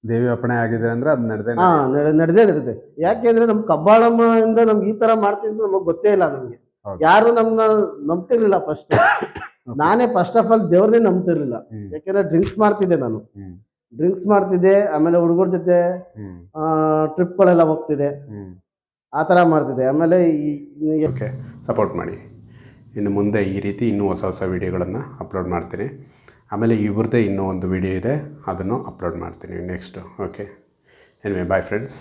ದೇವಿ ಅಪ್ಪಣೆ ಆಗಿದೆ ಅಂದ್ರೆ ಅದು ನಡೆದೇ ನಡೆದಿದೆ. ಯಾಕೆಂದ್ರೆ ನಮ್ ಕಬ್ಬಾಳಮ್ಮ ಇಂದ ನಮ್ಗೆ ಈ ತರ ಮಾಡ್ತಿದ್ದು ನಮಗ್ ಗೊತ್ತೇ ಇಲ್ಲ. ನಮ್ಗೆ ಯಾರು ನಮ್ನ ನಂಬ್ತಿರ್ಲಿಲ್ಲ. ಫಸ್ಟ್ ನಾನೇ ಫಸ್ಟ್ ಆಫ್ ಆಲ್ ದೇವ್ರನ್ನೇ ನಂಬ್ತಿರ್ಲಿಲ್ಲ. ಯಾಕೆಂದ್ರೆ ಡ್ರಿಂಕ್ಸ್ ಮಾಡ್ತಿದ್ದೆ, ಆಮೇಲೆ ಹುಡುಗರ ಜೊತೆ ಟ್ರಿಪ್ಗಳೆಲ್ಲ ಹೋಗ್ತಿದೆ, ಆ ಥರ ಮಾಡ್ತಿದ್ದೆ. ಆಮೇಲೆ ಸಪೋರ್ಟ್ ಮಾಡಿ. ಇನ್ನು ಮುಂದೆ ಈ ರೀತಿ ಇನ್ನೂ ಹೊಸ ಹೊಸ ವೀಡಿಯೋಗಳನ್ನು ಅಪ್ಲೋಡ್ ಮಾಡ್ತೀನಿ. ಆಮೇಲೆ ಇವ್ರದ್ದೇ ಇನ್ನೂ ಒಂದು ವೀಡಿಯೋ ಇದೆ, ಅದನ್ನು ಅಪ್ಲೋಡ್ ಮಾಡ್ತೀನಿ next. Okay, anyway bye friends.